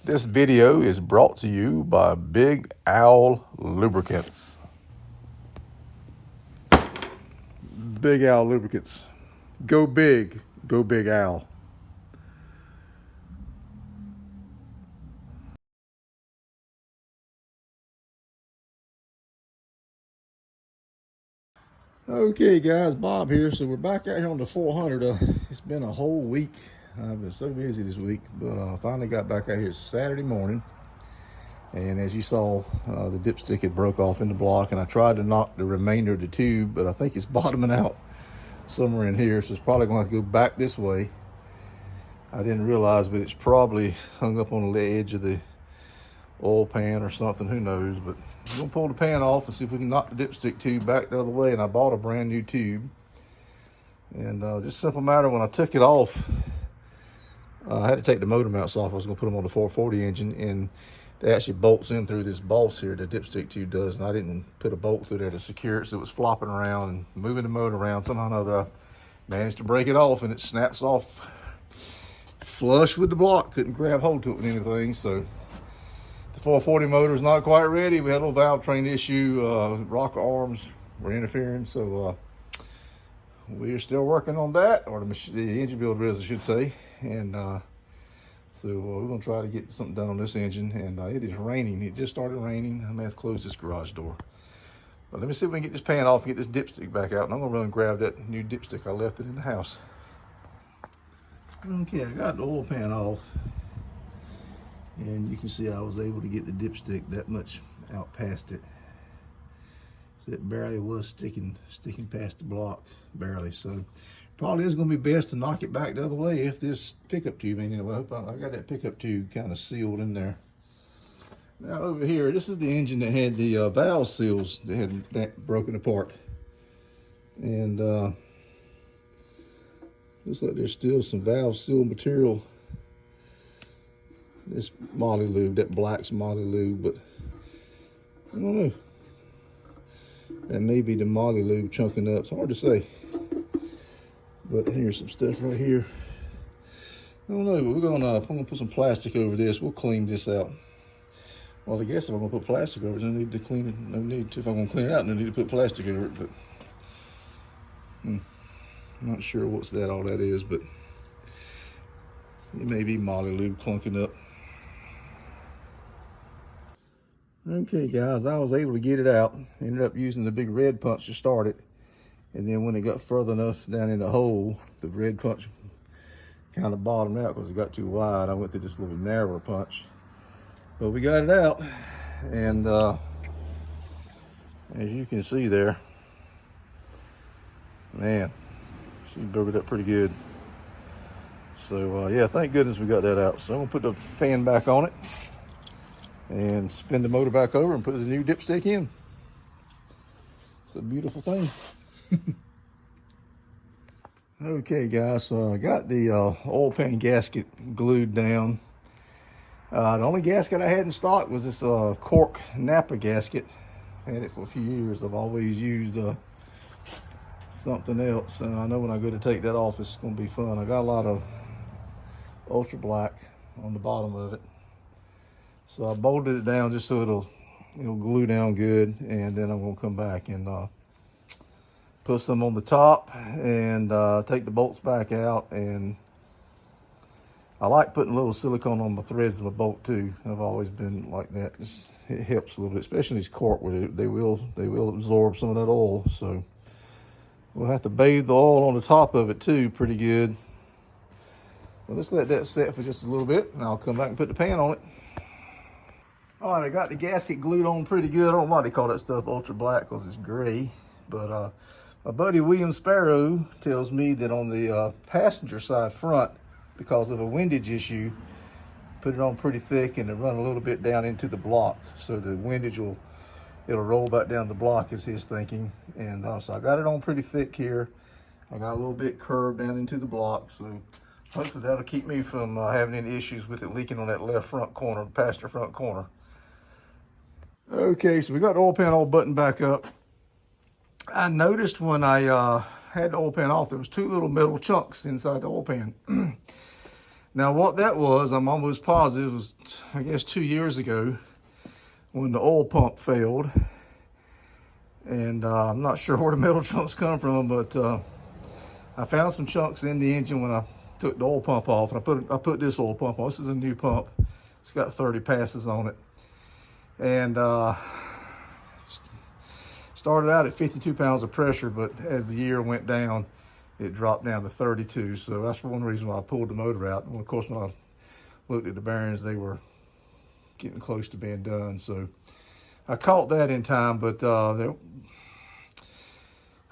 This video is brought to you by Big Owl Lubricants. Big Owl Lubricants. Go big, go Big Owl. Okay guys, Bob here. So we're back out here on the 400. It's been a whole week. I've been so busy this week, but I finally got back out here Saturday morning. And as you saw, the dipstick had broke off in the block, and I tried to knock the remainder of the tube, but I think it's bottoming out somewhere in here, so it's probably going to have to go back this way. I didn't realize, but it's probably hung up on the edge of the oil pan or something, who knows. But we're gonna pull the pan off and see if we can knock the dipstick tube back the other way. And I bought a brand new tube, and just a simple matter, when I took it off, I had to take the motor mounts off. I was gonna put them on the 440 engine, and it actually bolts in through this boss here, the dipstick tube does, and I didn't put a bolt through there to secure it, so it was flopping around and moving the motor around. Somehow or another I managed to break it off, and it snaps off flush with the block. Couldn't grab hold to it with anything. So the 440 motor is not quite ready. We had a little valve train issue. Rocker arms were interfering, so we're still working on that, or the engine builder is, I should say. And so we're gonna try to get something done on this engine. And it is raining. It just started raining. I may have to close this garage door. But let me see if we can get this pan off and get this dipstick back out. And I'm gonna run and grab that new dipstick. I left it in the house. Okay, I got the oil pan off, and you can see I was able to get the dipstick that much out past it. So it barely was sticking past the block, barely. So probably is going to be best to knock it back the other way if this pickup tube ain't in. Well, I got that pickup tube kind of sealed in there. Now over here, this is the engine that had the valve seals that had that broken apart, and looks like there's still some valve seal material. This moly lube, that black's moly lube, but I don't know. That may be the moly lube chunking up. It's hard to say. But here's some stuff right here. I don't know, but I'm gonna put some plastic over this. We'll clean this out. Well, I guess if I'm gonna put plastic over it, no need to clean it. No need to. If I'm gonna clean it out, no need to put plastic over it. But I'm not sure what's all that is, but it may be moly lube clunking up. Okay guys, I was able to get it out. Ended up using the big red punch to start it. And then when it got further enough down in the hole, the red punch kind of bottomed out because it got too wide. I went to this little narrower punch. But we got it out. And as you can see there, man, she boogered up pretty good. So yeah, thank goodness we got that out. So I'm gonna put the fan back on it and spin the motor back over and put the new dipstick in. It's a beautiful thing. Okay guys, so I got the oil pan gasket glued down. The only gasket I had in stock was this cork Napa gasket. Had it for a few years. I've always used something else, and I know when I go to take that off, it's going to be fun. I got a lot of ultra black on the bottom of it. So I bolted it down just so it'll glue down good, and then I'm gonna come back and put some on the top and take the bolts back out. And I like putting a little silicone on my threads of my bolt too. I've always been like that. It helps a little bit, especially these cork where they will absorb some of that oil. So we'll have to bathe the oil on the top of it too pretty good. Well, let's let that set for just a little bit, and I'll come back and put the pan on it. All right, I got the gasket glued on pretty good. I don't know why they call that stuff ultra black, because it's gray. But my buddy William Sparrow tells me that on the passenger side front, because of a windage issue, put it on pretty thick and to run a little bit down into the block. So the windage it'll roll back down the block, is his thinking. And so I got it on pretty thick here. I got a little bit curved down into the block. So hopefully that'll keep me from having any issues with it leaking on that left front corner, passenger front corner. Okay, so we got the oil pan all buttoned back up. I noticed when I had the oil pan off, there was two little metal chunks inside the oil pan. Now what that was, I'm almost positive, was I guess 2 years ago when the oil pump failed. And I'm not sure where the metal chunks come from, but I found some chunks in the engine when I took the oil pump off. And I put this oil pump on. This is a new pump. It's got 30 passes on it. And started out at 52 pounds of pressure, but as the year went down, it dropped down to 32. So that's one reason why I pulled the motor out. And of course, when I looked at the bearings, they were getting close to being done. So I caught that in time, but I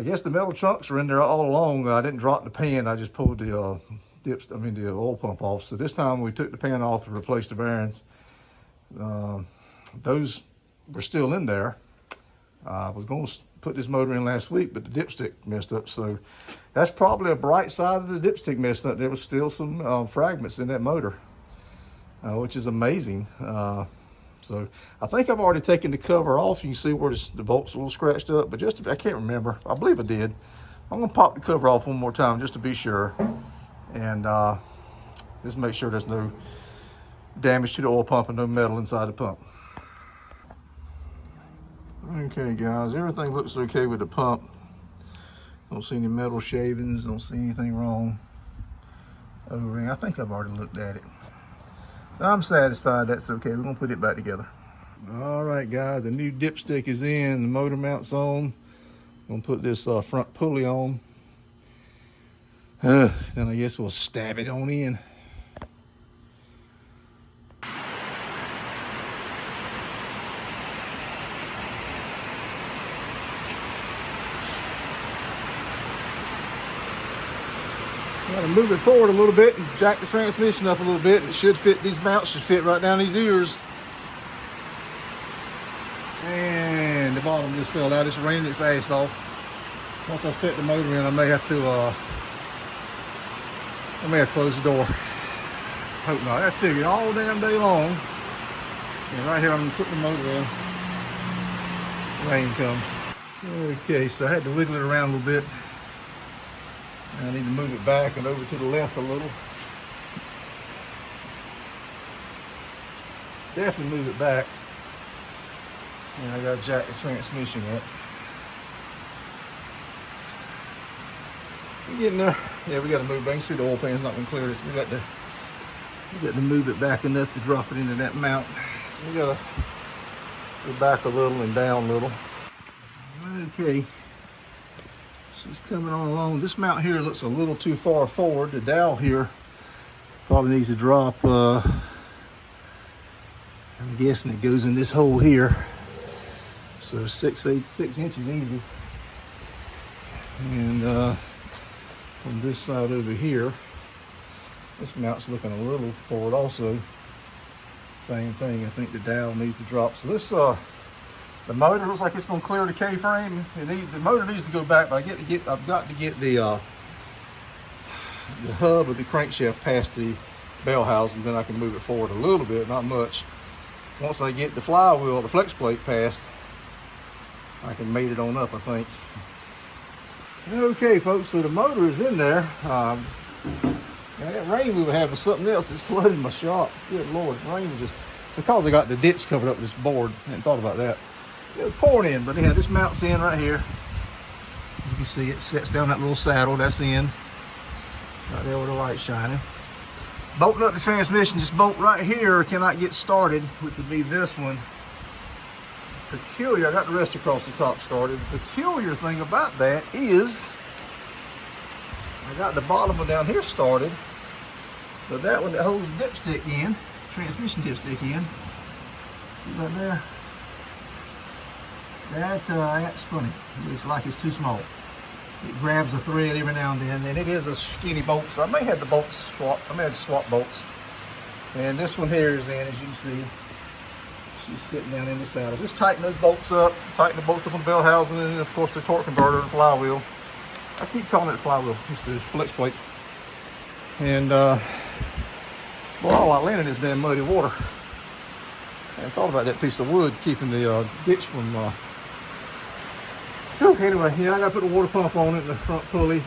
guess the metal chunks are in there all along. I didn't drop the pan. I just pulled the the oil pump off. So this time we took the pan off to replace the bearings. Those were still in there. I was going to put this motor in last week, but the dipstick messed up. So that's probably a bright side of the dipstick messed up. There was still some fragments in that motor, which is amazing. So I think I've already taken the cover off. You can see where the bolt's a little scratched up, but I can't remember. I believe I did. I'm gonna pop the cover off one more time just to be sure. And just make sure there's no damage to the oil pump and no metal inside the pump. Okay guys, everything looks okay with the pump. Don't see any metal shavings, don't see anything wrong over here. I think I've already looked at it. So I'm satisfied that's okay. We're gonna put it back together. All right guys, the new dipstick is in, the motor mount's on. I'm gonna put this front pulley on. Then I guess we'll stab it on in. Gotta move it forward a little bit and jack the transmission up a little bit. It should fit, these mounts should fit right down these ears. And the bottom just fell out. It's raining its ass off. Once I set the motor in, I may have to close the door. Hope not. I figured all damn day long. And right here I'm gonna put the motor in. Rain comes. Okay, so I had to wiggle it around a little bit. I need to move it back and over to the left a little. Definitely move it back. And I gotta jack the transmission up. We're getting there. Yeah, we gotta move back. You can see the oil pan's not gonna clear this. We got to move it back enough to drop it into that mount. So we gotta go back a little and down a little. Okay. She's coming on along. This mount here looks a little too far forward. The dowel here probably needs to drop. I'm guessing it goes in this hole here. So 6 inches easy. And on this side over here, this mount's looking a little forward also. Same thing. I think the dowel needs to drop. So this the motor looks like it's going to clear the K-frame. The motor needs to go back, but I've got to get the hub of the crankshaft past the bell housing, then I can move it forward a little bit, not much. Once I get the flywheel, the flex plate past, I can mate it on up, I think. Okay, folks, so the motor is in there. Now that rain we were having something else that flooded my shop. Good Lord, rain was just, it's because I got the ditch covered up with this board. I hadn't thought about that. It was pouring in, but anyhow, this mount's in right here. You can see it sets down that little saddle. That's in. Right there where the light's shining. Bolting up the transmission, just bolt right here cannot get started, which would be this one. Peculiar, I got the rest across the top started. The peculiar thing about that is I got the bottom one down here started, but that one that holds the dipstick in, transmission dipstick in, see right there? That's funny. It's like it's too small. It grabs the thread every now and then, and it is a skinny bolt, so I may have the bolts swapped. I may have to swap bolts. And this one here is in, as you can see. She's sitting down in the saddle. Just tighten those bolts up, tighten the bolts up on the bell housing, and of course the torque converter and flywheel. I keep calling it flywheel. It's the flex plate. And boy, I like landing in this damn muddy water. I hadn't thought about that piece of wood keeping the ditch from. Anyway, yeah, I got to put a water pump on it in the front pulley.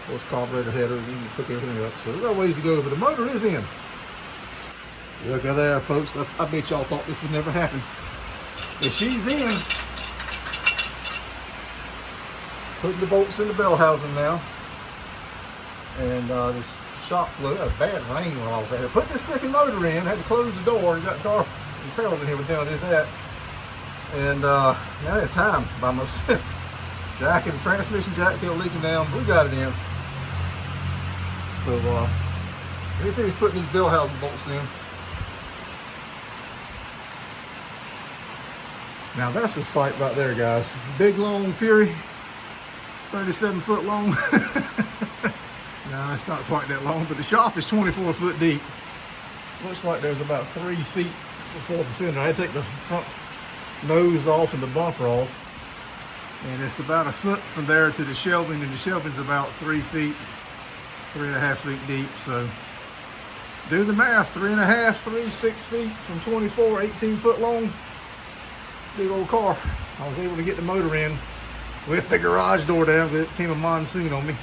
those carburetor headers, and you pick everything up. So there's no ways to go, but the motor is in. Look at there, folks. I bet y'all thought this would never happen. But she's in. Putting the bolts in the bell housing now. And this shop floor, had a bad rain while I was out here. Put this freaking motor in, had to close the door. It got dark as hell in here when I did that. And now I had time by myself. Jack and the transmission jack kept leaking down. We got it in. So we finished putting these bell housing bolts in. Now that's the sight right there, guys. Big long Fury, 37 foot long. No, it's not quite that long, but the shop is 24 foot deep. Looks like there's about 3 feet before the fender. I had to take the front nose off and the bumper off. And it's about a foot from there to the shelving, and the shelving's about 3 feet, 3.5 feet deep. So do the math, 3.5, 6 feet from 24, 18 foot long. Big old car. I was able to get the motor in with the garage door down, but it came a monsoon on me.